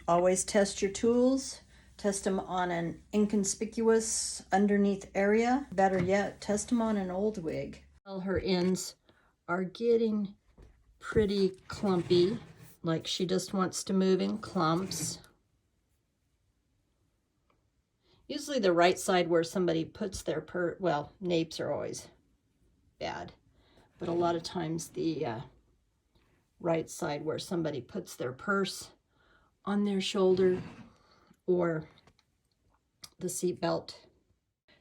Always test your tools. Test them on an inconspicuous underneath area. Better yet, test them on an old wig. All her ends are getting pretty clumpy, like she just wants to move in clumps. Usually the right side where somebody puts their well, napes are always bad, but a lot of times the right side where somebody puts their purse on their shoulder or the seat belt.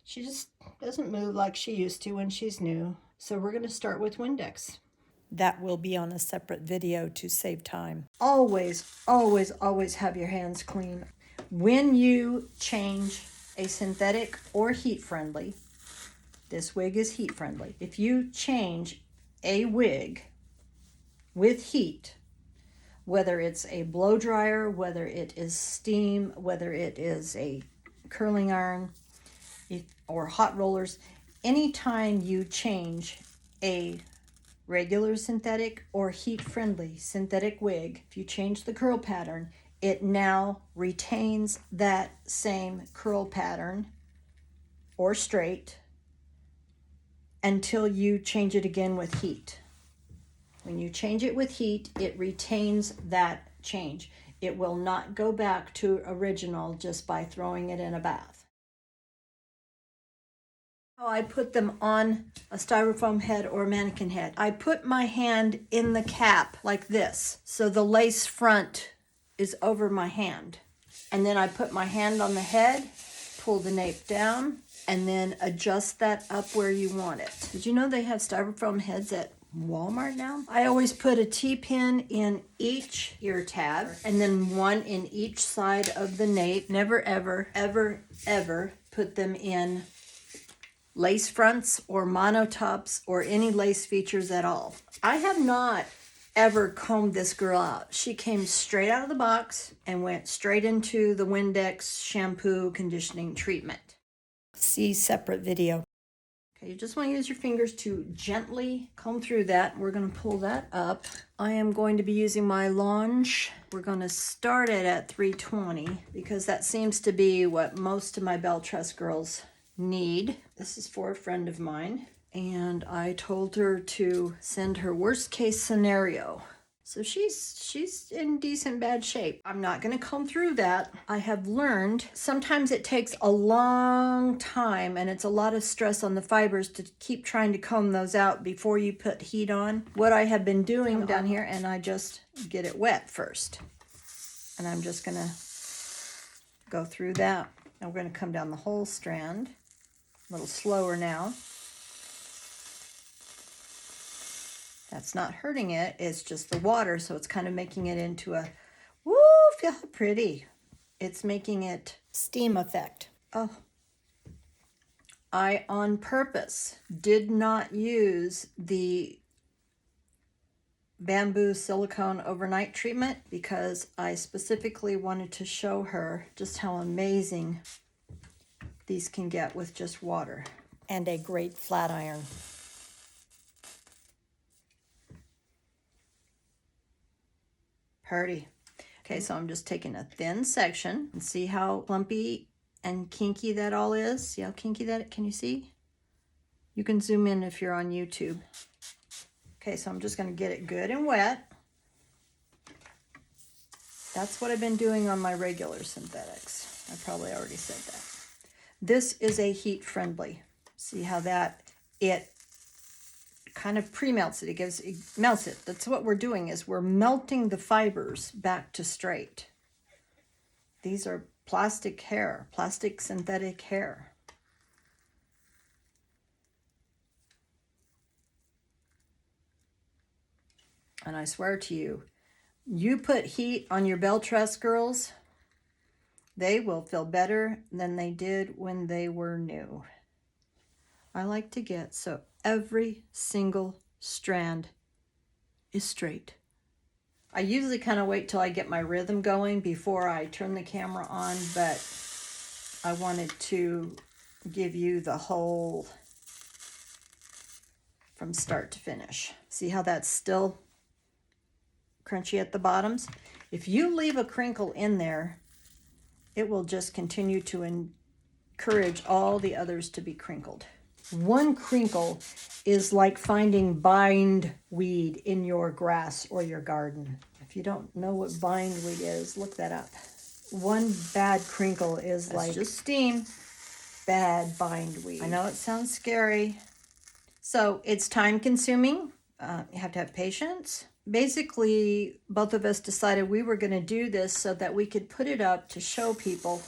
She just doesn't move like she used to when she's new. So we're going to start with Windex. That will be on a separate video to save time. Always, always, always have your hands clean. When you change a synthetic or heat friendly, this wig is heat friendly. If you change a wig with heat, whether it's a blow dryer, whether it is steam, whether it is a curling iron or hot rollers, anytime you change a regular synthetic or heat-friendly synthetic wig, if you change the curl pattern, it now retains that same curl pattern or straight until you change it again with heat. When you change it with heat, it retains that change. It will not go back to original just by throwing it in a bath. I put them on a styrofoam head or mannequin head. I put my hand in the cap like this, so the lace front is over my hand. And then I put my hand on the head, pull the nape down, and then adjust that up where you want it. Did you know they have styrofoam heads at Walmart now? I always put a T-pin in each ear tab and then one in each side of the nape. Never, ever, ever, ever put them in lace fronts or monotops or any lace features at all. I have not ever combed this girl out. She came straight out of the box and went straight into the Windex shampoo conditioning treatment. See separate video. Okay, you just want to use your fingers to gently comb through that. We're going to pull that up. I am going to be using my Longe. We're going to start it at 320 because that seems to be what most of my Belle Tress girls need. This is for a friend of mine, and I told her to send her worst case scenario. So she's in decent bad shape. I'm not going to comb through that. I have learned sometimes it takes a long time and it's a lot of stress on the fibers to keep trying to comb those out before you put heat on. What I have been doing down here, and I just get it wet first. And I'm just going to go through that. And we're going to come down the whole strand. A little slower now. That's not hurting it, it's just the water, so it's kind of making it into a, woo, feel how pretty. It's making it Steam effect. Oh. I, on purpose, did not use the bamboo silicone overnight treatment because I specifically wanted to show her just how amazing these can get with just water. And a great flat iron. Party. Okay, so I'm just taking a thin section and see how clumpy and kinky that all is. See how kinky that, can you see? You can zoom in if you're on YouTube. Okay, so I'm just going to get it good and wet. That's what I've been doing on my regular synthetics. I probably already said that. This is a heat friendly. See how that, it kind of pre-melts it. It melts it. That's what we're doing, is we're melting the fibers back to straight. These are plastic hair, plastic synthetic hair. And I swear to you, you put heat on your Belle Tress girls, they will feel better than they did when they were new. I like to get so every single strand is straight. I usually kind of wait till I get my rhythm going before I turn the camera on, but I wanted to give you the whole from start to finish. See how that's still crunchy at the bottoms? If you leave a crinkle in there, it will just continue to encourage all the others to be crinkled. One crinkle is like finding bindweed in your grass or your garden. If you don't know what bindweed is, look that up. One bad crinkle is like just steam. Bad bindweed. I know it sounds scary. So it's time consuming. You have to have patience. Basically, both of us decided we were going to do this so that we could put it up to show people.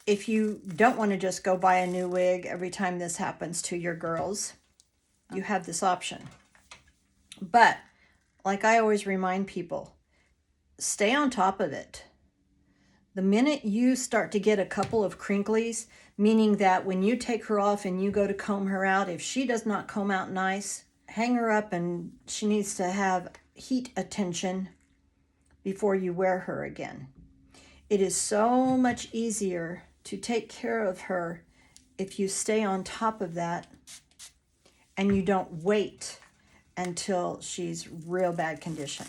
If you don't want to just go buy a new wig every time this happens to your girls, you have this option. But like I always remind people, stay on top of it. The minute you start to get a couple of crinklies, meaning that when you take her off and you go to comb her out, if she does not comb out nice, hang her up and she needs to have heat attention before you wear her again. It is so much easier to take care of her if you stay on top of that and you don't wait until she's real bad condition.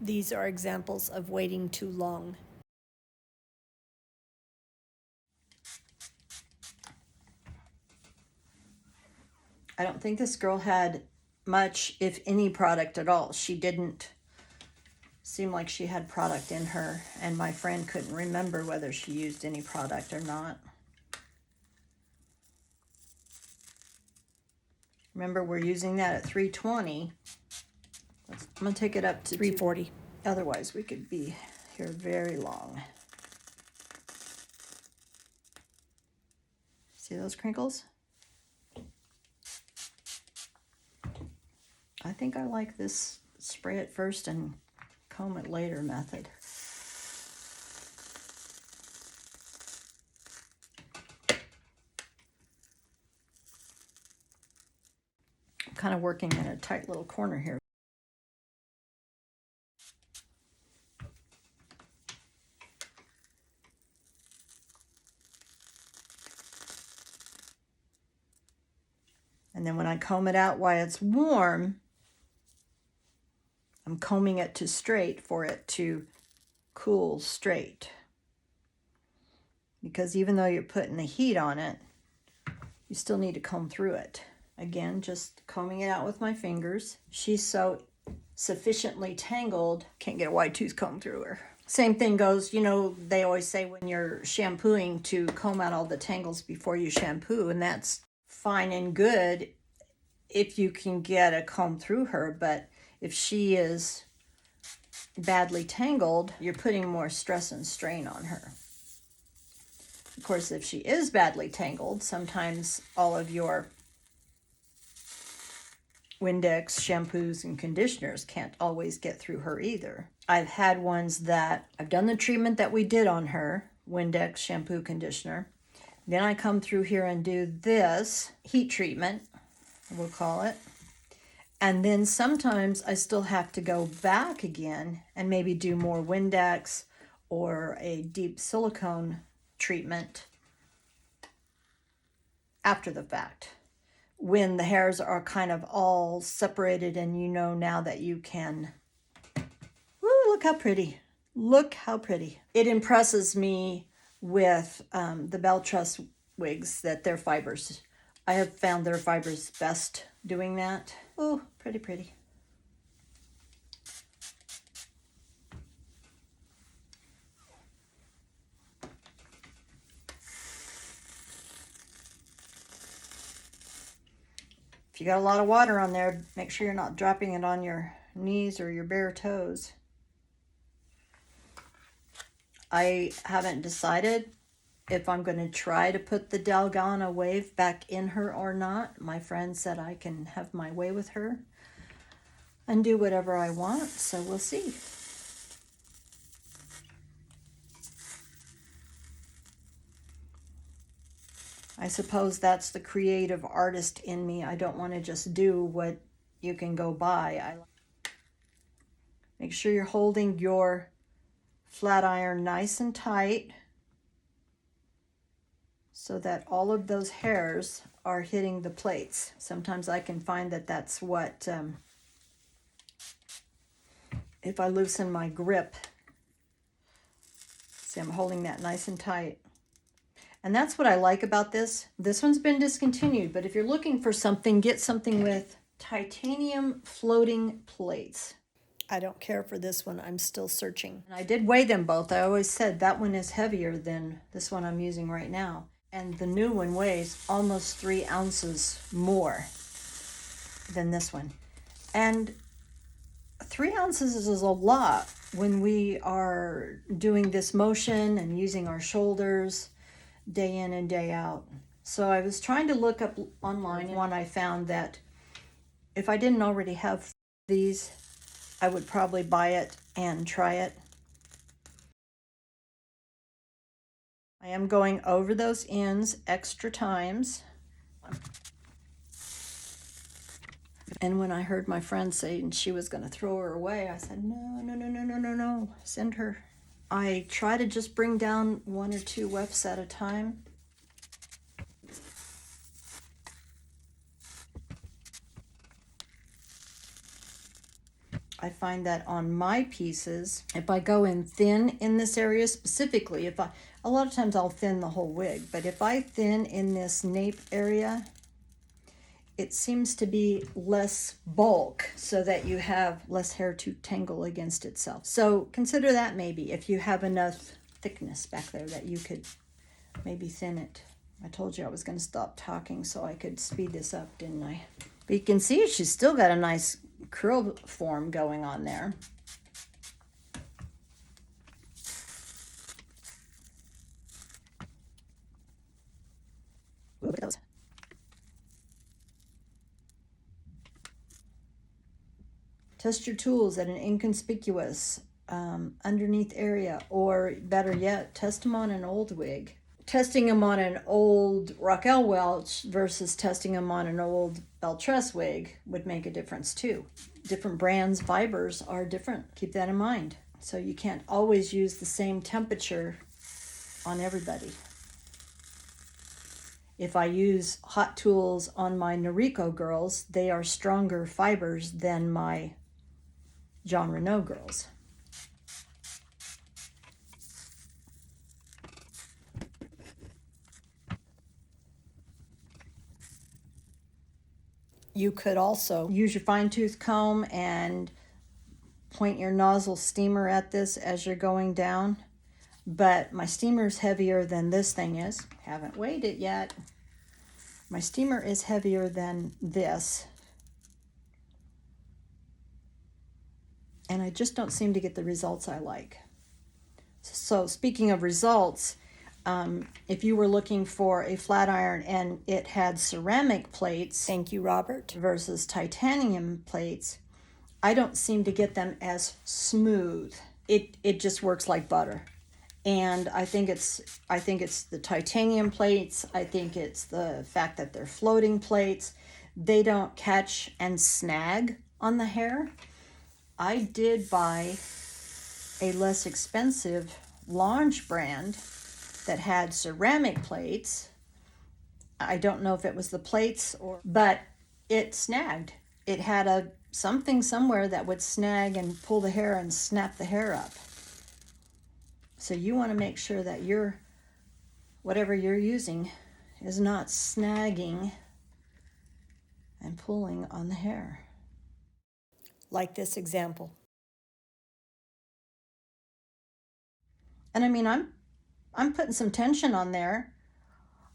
These are examples of waiting too long. I don't think this girl had much, if any, product at all. She didn't seem like she had product in her, and my friend couldn't remember whether she used any product or not. Remember, we're using that at 320. I'm going to take it up to 340. Otherwise, we could be here very long. See those crinkles? I think I like this spray it first and comb it later method. I'm kind of working in a tight little corner here. And then when I comb it out while it's warm, I'm combing it to straight for it to cool straight. Because even though you're putting the heat on it, you still need to comb through it. Again, just combing it out with my fingers. She's so sufficiently tangled, can't get a wide tooth comb through her. Same thing goes, you know, they always say when you're shampooing to comb out all the tangles before you shampoo, and that's fine and good if you can get a comb through her, but if she is badly tangled, you're putting more stress and strain on her. Of course, if she is badly tangled, sometimes all of your Windex shampoos and conditioners can't always get through her either. I've had ones that I've done the treatment that we did on her, Windex shampoo conditioner. Then I come through here and do this heat treatment, we'll call it. And then sometimes I still have to go back again and maybe do more Windex or a deep silicone treatment after the fact, when the hairs are kind of all separated and you know now that you can. Woo, look how pretty. Look how pretty. It impresses me with the Belle Tress wigs that their fibers, I have found their fibers best doing that. Oh, pretty, pretty. If you got a lot of water on there, make sure you're not dropping it on your knees or your bare toes. I haven't decided if I'm going to try to put the Dalgona wave back in her or not. My friend said I can have my way with her and do whatever I want, so we'll see. I suppose that's the creative artist in me. I don't want to just do what you can go buy. Make sure you're holding your flat iron nice and tight so that all of those hairs are hitting the plates. Sometimes I can find that that's what if I loosen my grip, see, I'm holding that nice and tight. And that's what I like about this. This one's been discontinued, but if you're looking for something, get something with titanium floating plates. I don't care for this one. I'm still searching. And I did weigh them both. I always said that one is heavier than this one I'm using right now. And the new one weighs almost 3 ounces more than this one. And 3 ounces is a lot when we are doing this motion and using our shoulders day in and day out. So I was trying to look up online, and I found that if I didn't already have these, I would probably buy it and try it. I am going over those ends extra times. And when I heard my friend say she was going to throw her away, I said, no, send her. I try to just bring down 1 or 2 wefts at a time. I find that on my pieces, if I go in thin in this area specifically, a lot of times I'll thin the whole wig, but if I thin in this nape area, it seems to be less bulk so that you have less hair to tangle against itself. So consider that maybe if you have enough thickness back there that you could maybe thin it. I told you I was going to stop talking so I could speed this up, didn't I? But you can see she's still got a nice curl form going on there. Ooh, look at those. Test your tools at an inconspicuous underneath area, or better yet, test them on an old wig. Testing them on an old Raquel Welch versus testing them on an old Belle Tress wig would make a difference too. Different brands, fibers are different. Keep that in mind. So you can't always use the same temperature on everybody. If I use hot tools on my Noriko girls, they are stronger fibers than my Jean Renault girls. You could also use your fine-tooth comb and point your nozzle steamer at this as you're going down. But my steamer is heavier than this thing is. Haven't weighed it yet. My steamer is heavier than this. And I just don't seem to get the results I like. So speaking of results, if you were looking for a flat iron and it had ceramic plates, thank you, Robert, versus titanium plates, I don't seem to get them as smooth. It just works like butter. And I think it's the titanium plates. I think it's the fact that they're floating plates. They don't catch and snag on the hair. I did buy a less expensive Lange brand that had ceramic plates. I don't know if it was the plates but it snagged. It had something somewhere that would snag and pull the hair and snap the hair up. So you want to make sure that whatever you're using is not snagging and pulling on the hair. Like this example. And I mean, I'm putting some tension on there.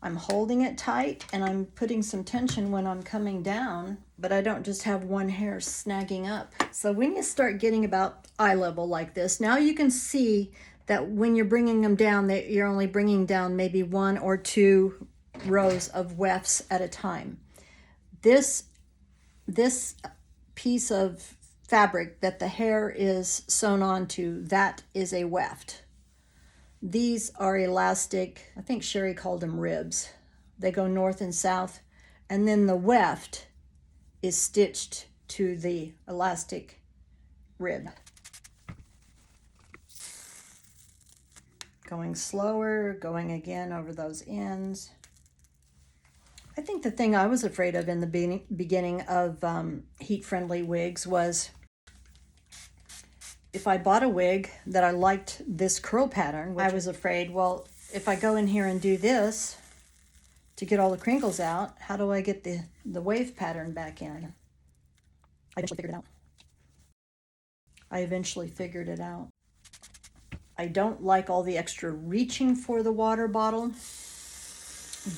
I'm holding it tight and I'm putting some tension when I'm coming down, but I don't just have one hair snagging up. So when you start getting about eye level like this, now you can see that when you're bringing them down, that you're only bringing down maybe 1 or 2 rows of wefts at a time. This piece of fabric that the hair is sewn onto, that is a weft. These are elastic. I think Sherry called them ribs. They go north and south, and then the weft is stitched to the elastic rib. Going slower, going again over those ends. I think the thing I was afraid of in the beginning of heat-friendly wigs was if I bought a wig that I liked this curl pattern, I was afraid, well, if I go in here and do this to get all the crinkles out, how do I get the wave pattern back in? I eventually figured it out. I don't like all the extra reaching for the water bottle,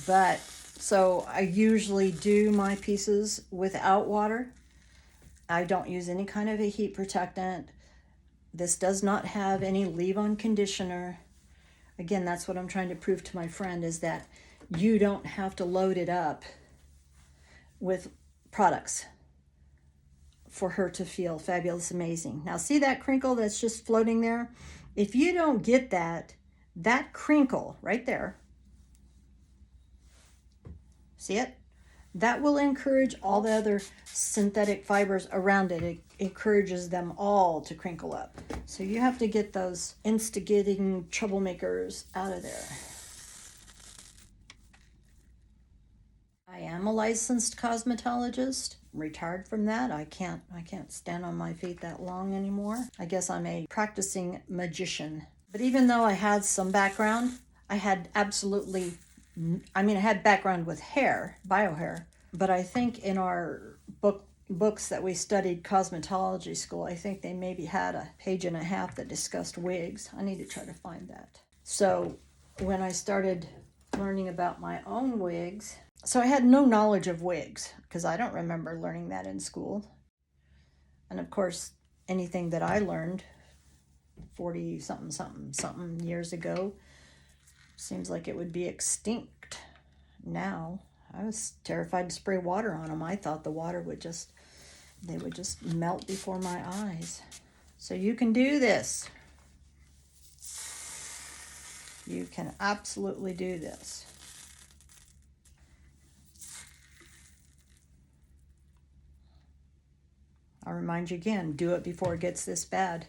but so I usually do my pieces without water. I don't use any kind of a heat protectant. This does not have any leave-on conditioner. Again, that's what I'm trying to prove to my friend, is that you don't have to load it up with products for her to feel fabulous, amazing. Now see that crinkle that's just floating there? If you don't get that crinkle right there, see it? That will encourage all the other synthetic fibers around it. It encourages them all to crinkle up. So you have to get those instigating troublemakers out of there. I am a licensed cosmetologist. I'm retired from that. I can't stand on my feet that long anymore. I guess I'm a practicing magician. But even though I had some background, I had absolutely, I had background with hair, bio hair, but I think in our books that we studied cosmetology school, I think they maybe had a page and a half that discussed wigs. I need to try to find that. So when I started learning about my own wigs, so I had no knowledge of wigs because I don't remember learning that in school. And of course, anything that I learned 40 something years ago seems like it would be extinct now. I was terrified to spray water on them. I thought the water would just melt before my eyes. So you can do this. You can absolutely do this. I'll remind you again, do it before it gets this bad.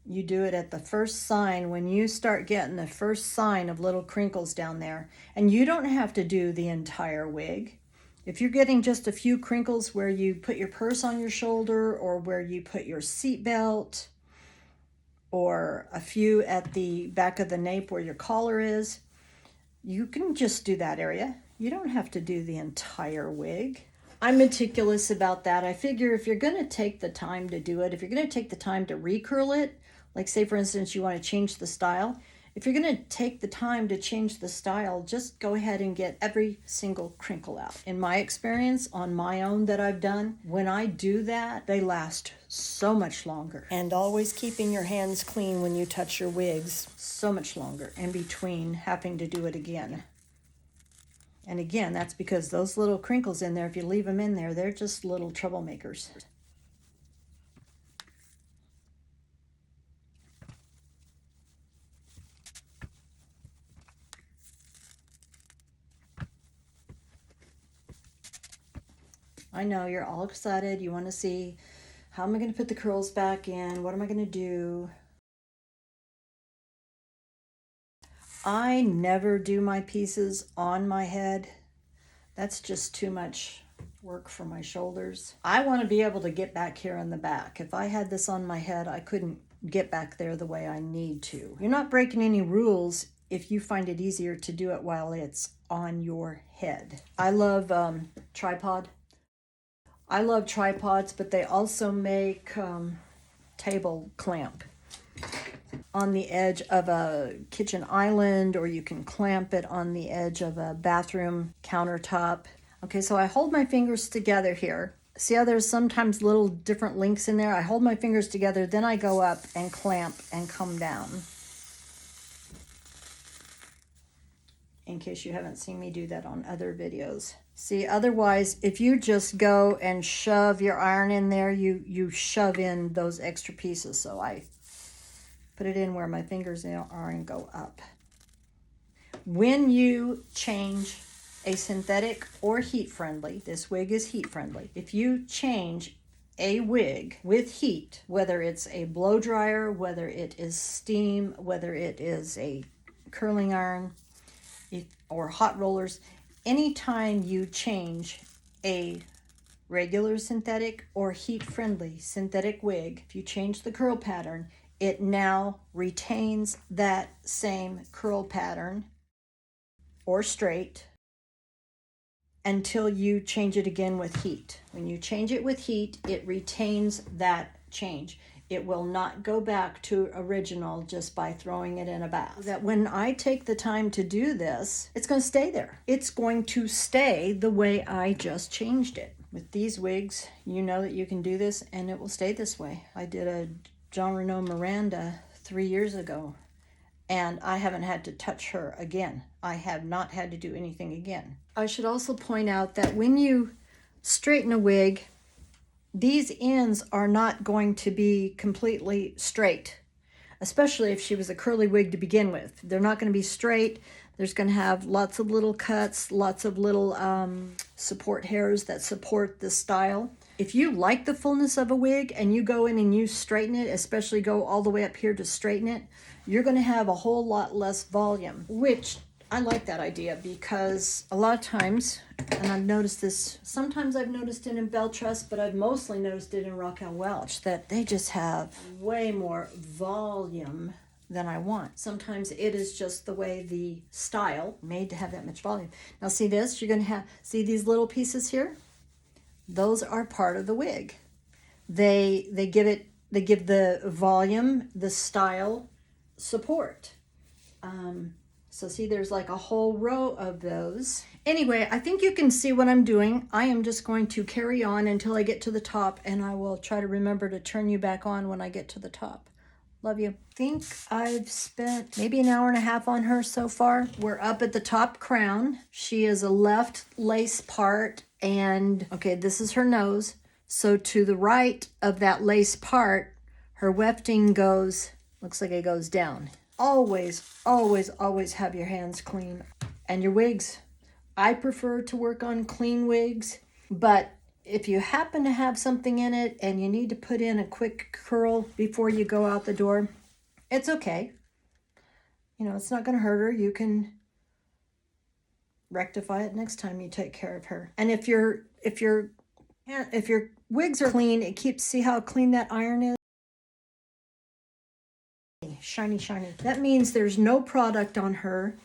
You do it at the first sign, when you start getting the first sign of little crinkles down there. And you don't have to do the entire wig. If you're getting just a few crinkles where you put your purse on your shoulder, or where you put your seat belt, or a few at the back of the nape where your collar is, you can just do that area. You don't have to do the entire wig. I'm meticulous about that. I figure if you're going to take the time to do it, if you're going to take the time to recurl it, like say for instance you want to change the style, if you're going to take the time to change the style, just go ahead and get every single crinkle out. In my experience, on my own that I've done, when I do that, they last so much longer. And always keeping your hands clean when you touch your wigs. So much longer in between having to do it again. And again, that's because those little crinkles in there, if you leave them in there, they're just little troublemakers. I know you're all excited. You want to see, how am I going to put the curls back in? What am I going to do? I never do my pieces on my head. That's just too much work for my shoulders. I want to be able to get back here in the back. If I had this on my head, I couldn't get back there the way I need to. You're not breaking any rules if you find it easier to do it while it's on your head. I love tripod. I love tripods, but they also make table clamp on the edge of a kitchen island, or you can clamp it on the edge of a bathroom countertop. Okay, so I hold my fingers together here. See how there's sometimes little different links in there? I hold my fingers together, then I go up and clamp and come down. In case you haven't seen me do that on other videos. See, otherwise, if you just go and shove your iron in there, you shove in those extra pieces. So I put it in where my fingers are and go up. When you change a synthetic or heat friendly, this wig is heat friendly. If you change a wig with heat, whether it's a blow dryer, whether it is steam, whether it is a curling iron or hot rollers, anytime you change a regular synthetic or heat-friendly synthetic wig, if you change the curl pattern, it now retains that same curl pattern or straight until you change it again with heat. When you change it with heat, it retains that change. It will not go back to original just by throwing it in a bath. That when I take the time to do this, it's going to stay there. It's going to stay the way I just changed it. With these wigs, you know that you can do this and it will stay this way. I did a John Renaud Miranda 3 years ago, and I haven't had to touch her again. I have not had to do anything again. I should also point out that when you straighten a wig, these ends are not going to be completely straight, especially if she was a curly wig to begin with. They're not going to be straight. There's going to have lots of little cuts, lots of little support hairs that support the style. If you like the fullness of a wig and you go in and you straighten it, especially go all the way up here to straighten it, you're going to have a whole lot less volume, which I like that idea because a lot of times, and I've noticed this, sometimes I've noticed it in Belle Tress, but I've mostly noticed it in Raquel Welch, that they just have way more volume than I want. Sometimes it is just the way the style made to have that much volume. Now see this, you're going to see these little pieces here? Those are part of the wig. They give the volume, the style, support. So see, there's like a whole row of those. Anyway, I think you can see what I'm doing. I am just going to carry on until I get to the top, and I will try to remember to turn you back on when I get to the top. Love you. I think I've spent maybe an hour and a half on her so far. We're up at the top crown. She is a left lace part, and okay, this is her nose. So to the right of that lace part, her wefting goes, looks like it goes down. Always, always, always have your hands clean. And your wigs. I prefer to work on clean wigs, but if you happen to have something in it and you need to put in a quick curl before you go out the door, it's okay. You know, it's not going to hurt her. You can rectify it next time you take care of her. And if your wigs are clean, see how clean that iron is? Shiny, shiny. That means there's no product on her.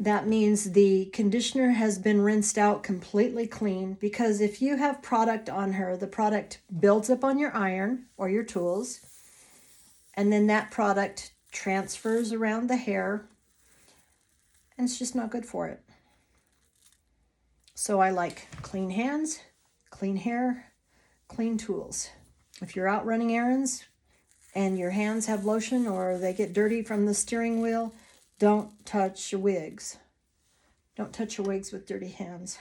That means the conditioner has been rinsed out completely clean, because if you have product on her, the product builds up on your iron or your tools, and then that product transfers around the hair, and it's just not good for it. So I like clean hands, clean hair, clean tools. If you're out running errands and your hands have lotion or they get dirty from the steering wheel, don't touch your wigs. Don't touch your wigs with dirty hands.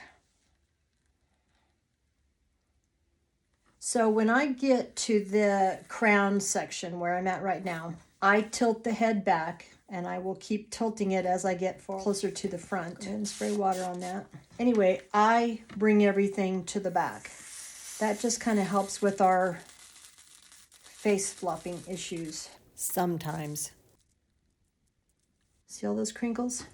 So when I get to the crown section where I'm at right now, I tilt the head back, and I will keep tilting it as I get closer to the front. And spray water on that. Anyway, I bring everything to the back. That just kind of helps with our face flopping issues. Sometimes. See all those crinkles?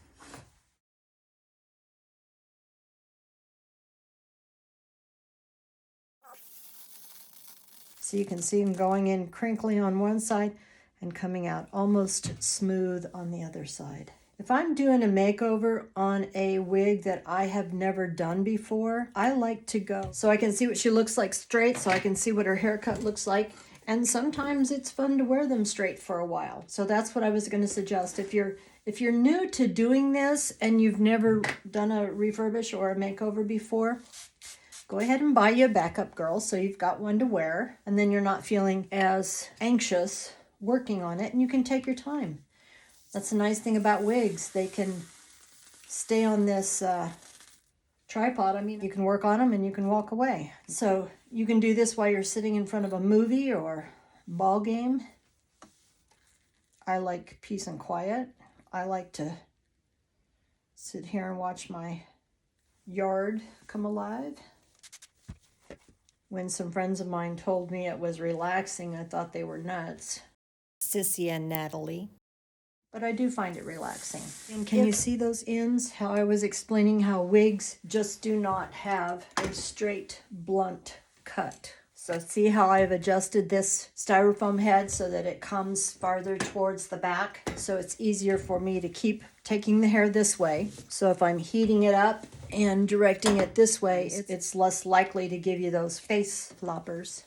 So you can see them going in crinkly on one side and coming out almost smooth on the other side. If I'm doing a makeover on a wig that I have never done before, I like to go so I can see what she looks like straight, so I can see what her haircut looks like. And sometimes it's fun to wear them straight for a while. So that's what I was going to suggest. If you're new to doing this and you've never done a refurbish or a makeover before, go ahead and buy you a backup girl so you've got one to wear, and then you're not feeling as anxious working on it, and you can take your time. That's the nice thing about wigs. They can stay on this tripod. I mean, you can work on them and you can walk away. So you can do this while you're sitting in front of a movie or ball game. I like peace and quiet. I like to sit here and watch my yard come alive. When some friends of mine told me it was relaxing, I thought they were nuts. Sissy and Natalie. But I do find it relaxing. And can you see those ends? How I was explaining how wigs just do not have a straight, blunt cut. So see how I've adjusted this styrofoam head so that it comes farther towards the back. So it's easier for me to keep taking the hair this way. So if I'm heating it up and directing it this way, it's less likely to give you those face floppers.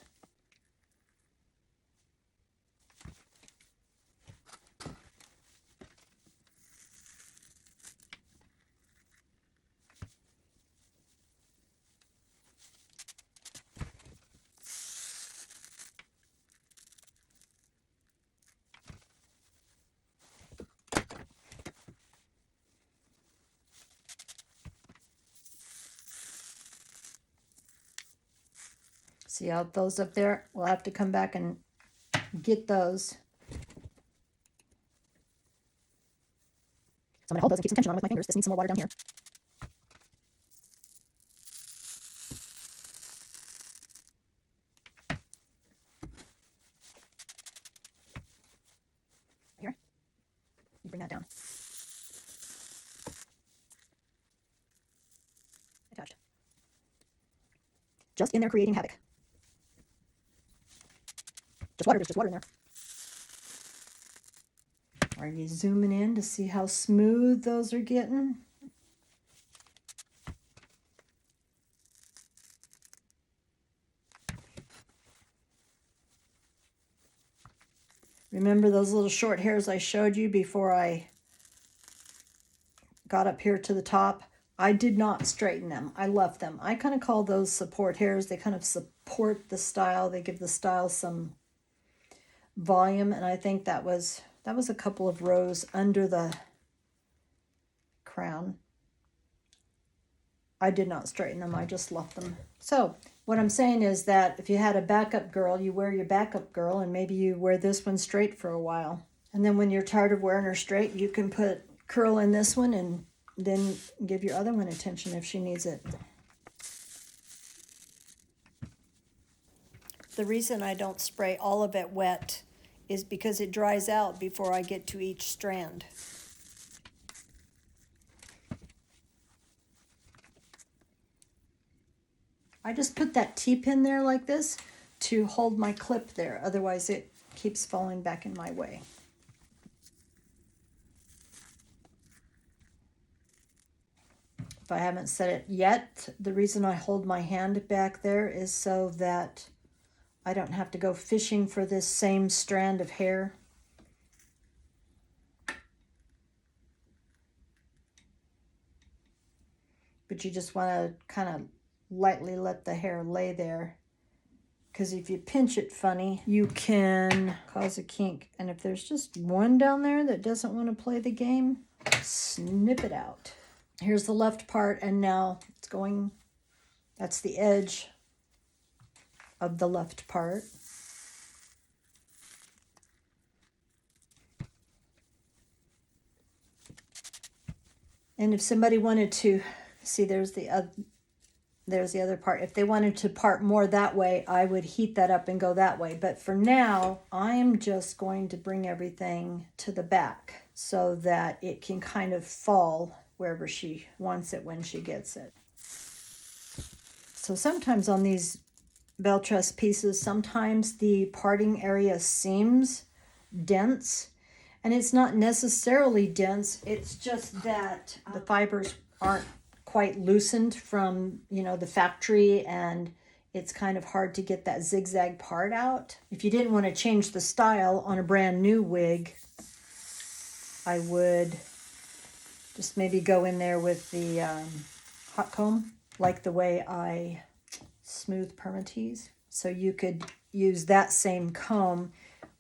See how those up there? We'll have to come back and get those. So I'm going to hold those and keep some tension on with my fingers. This needs some more water down here. Here. You bring that down. Attached. Just in there creating havoc. Just water, there's just water in there. Are you zooming in to see how smooth those are getting? Remember those little short hairs I showed you before I got up here to the top? I did not straighten them. I left them. I kind of call those support hairs. They kind of support the style. They give the style some volume, and I think that was a couple of rows under the crown. I did not straighten them. I just left them. So what I'm saying is that if you had a backup girl, you wear your backup girl, and maybe you wear this one straight for a while. And then when you're tired of wearing her straight, you can put curl in this one and then give your other one attention if she needs it. The reason I don't spray all of it wet is because it dries out before I get to each strand. I just put that T-pin there like this to hold my clip there. Otherwise it keeps falling back in my way. If I haven't said it yet, the reason I hold my hand back there is so that I don't have to go fishing for this same strand of hair. But you just want to kind of lightly let the hair lay there. Because if you pinch it funny, you can cause a kink. And if there's just one down there that doesn't want to play the game, snip it out. Here's the left part, and now it's going, that's the edge of the left part. And if somebody wanted to, see there's the other part. If they wanted to part more that way, I would heat that up and go that way. But for now, I'm just going to bring everything to the back so that it can kind of fall wherever she wants it when she gets it. So sometimes on these Belle Tress pieces, sometimes the parting area seems dense, and it's not necessarily dense. It's just that the fibers aren't quite loosened from, you know, the factory, and it's kind of hard to get that zigzag part out. If you didn't want to change the style on a brand new wig, I would just maybe go in there with the hot comb, like the way I smooth permatease. So you could use that same comb.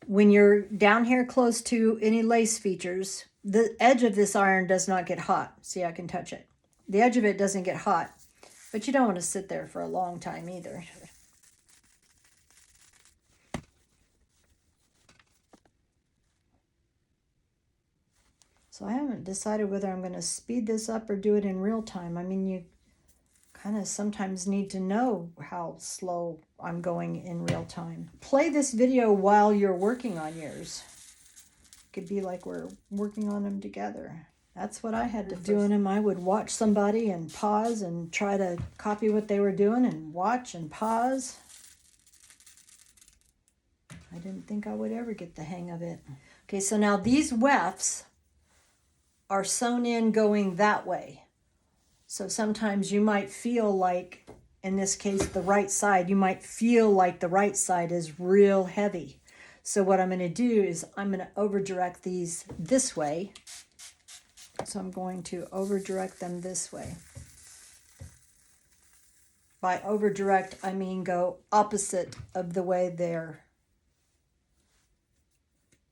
When you're down here close to any lace features, the edge of this iron does not get hot. See, I can touch it. The edge of it doesn't get hot, but you don't want to sit there for a long time either. So I haven't decided whether I'm going to speed this up or do it in real time. I mean, you kind of sometimes need to know how slow I'm going in real time. Play this video while you're working on yours. It could be like we're working on them together. That's what I had to do. Doing them, I would watch somebody and pause and try to copy what they were doing and watch and pause. I didn't think I would ever get the hang of it. Okay, so now these wefts are sewn in going that way. So sometimes you might feel like, in this case, the right side, you might feel like the right side is real heavy. So what I'm going to do is I'm going to over direct these this way. So I'm going to over direct them this way. By over direct, I mean go opposite of the way they're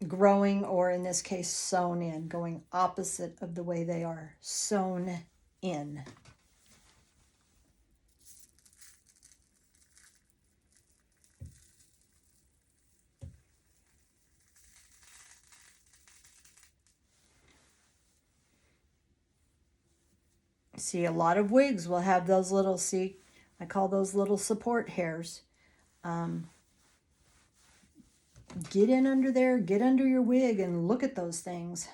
growing, or in this case, sewn in, going opposite of the way they are sewn in. See, a lot of wigs will have those little, see, I call those little support hairs. Get in under there, get under your wig and look at those things.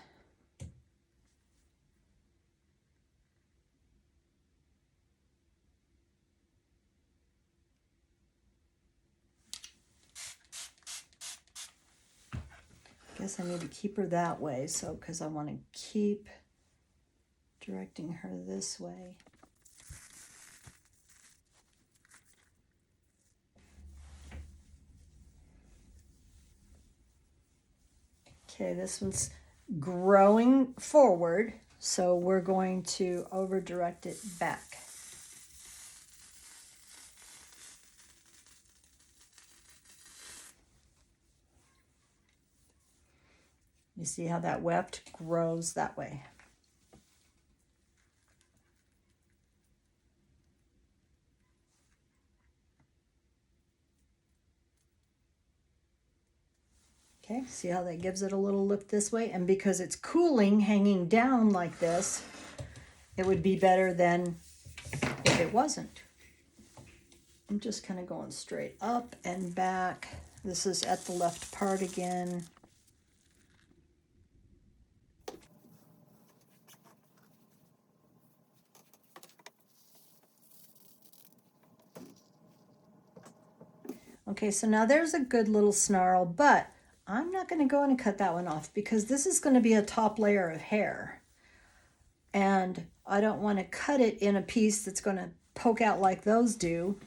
Guess I need to keep her that way, so because I want to keep directing her this way. Okay, this one's growing forward, so we're going to over direct it back. You see how that weft grows that way. Okay, see how that gives it a little lift this way? And because it's cooling, hanging down like this, it would be better than if it wasn't. I'm just kind of going straight up and back. This is at the left part again. Okay, so now there's a good little snarl, but I'm not going to go in and cut that one off because this is going to be a top layer of hair. And I don't want to cut it in a piece that's going to poke out like those do.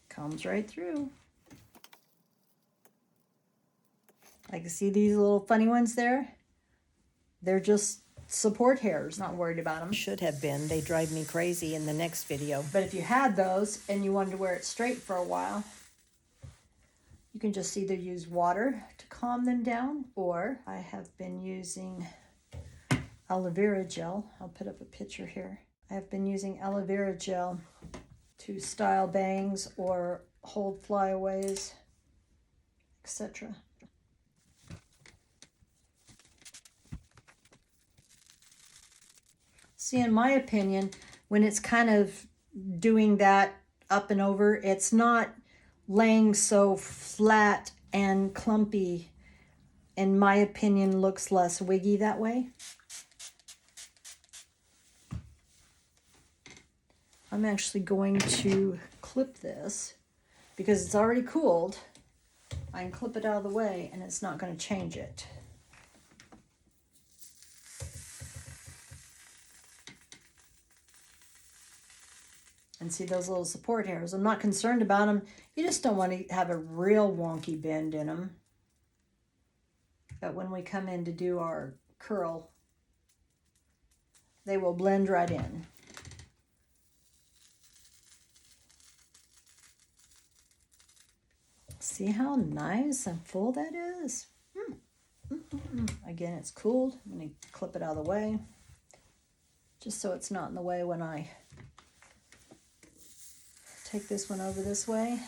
Comes right through. I can see these little funny ones there. They're just support hairs, not worried about them. Should have been. They drive me crazy in the next video. But if you had those and you wanted to wear it straight for a while, you can just either use water to calm them down, or I have been using aloe vera gel. I'll put up a picture here. I have been using aloe vera gel to style bangs or hold flyaways, etc. See, in my opinion, when it's kind of doing that up and over, it's not laying so flat and clumpy. In my opinion, looks less wiggy that way. I'm actually going to clip this because it's already cooled. I can clip it out of the way and it's not going to change it. And see those little support hairs? I'm not concerned about them. You just don't want to have a real wonky bend in them. But when we come in to do our curl, they will blend right in. See how nice and full that is? Again, it's cooled. I'm going to clip it out of the way, just so it's not in the way when I take this one over this way.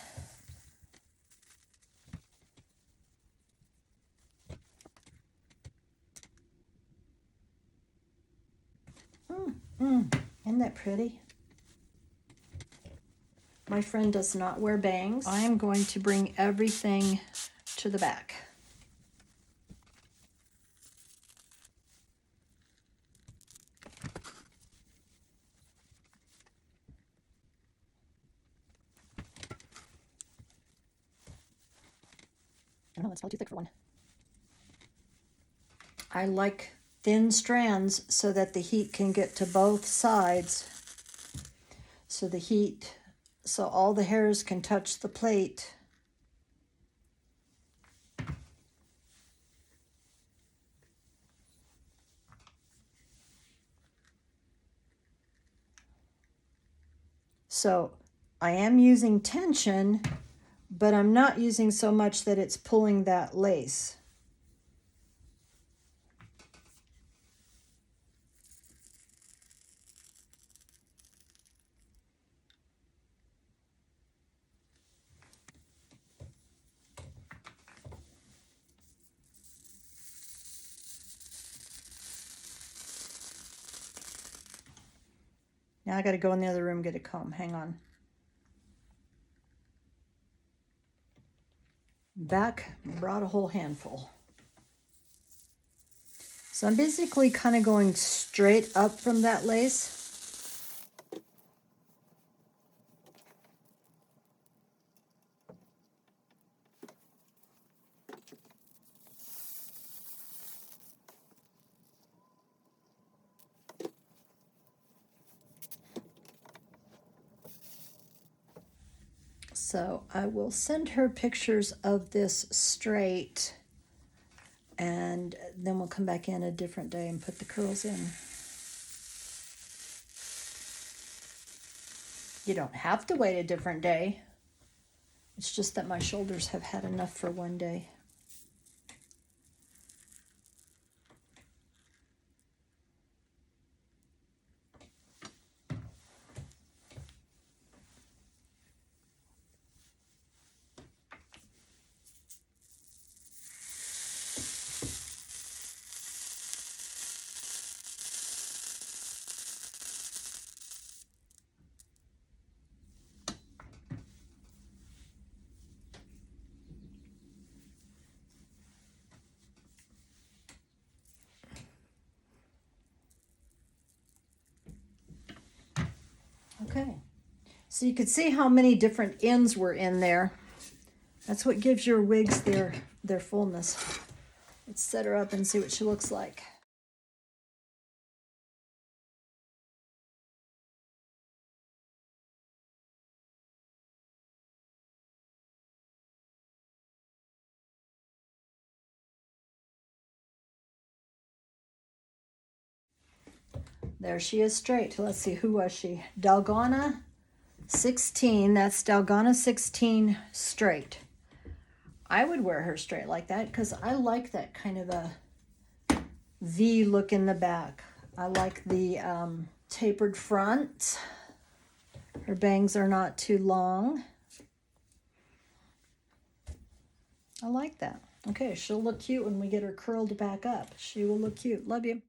Isn't that pretty? My friend does not wear bangs. I am going to bring everything to the back. Oh no, that's probably too thick for one. I like thin strands so that the heat can get to both sides. So all the hairs can touch the plate. So I am using tension, but I'm not using so much that it's pulling that lace. Now I got to go in the other room, get a comb. Hang on. Back, brought a whole handful. So I'm basically kind of going straight up from that lace. So I will send her pictures of this straight, and then we'll come back in a different day and put the curls in. You don't have to wait a different day. It's just that my shoulders have had enough for one day. Okay, so you can see how many different ends were in there. That's what gives your wigs their fullness. Let's set her up and see what she looks like. There she is straight. Let's see, who was she? Dalgona 16. That's Dalgona 16 straight. I would wear her straight like that because I like that kind of a V look in the back. I like the tapered front. Her bangs are not too long. I like that. Okay, she'll look cute when we get her curled back up. She will look cute. Love you.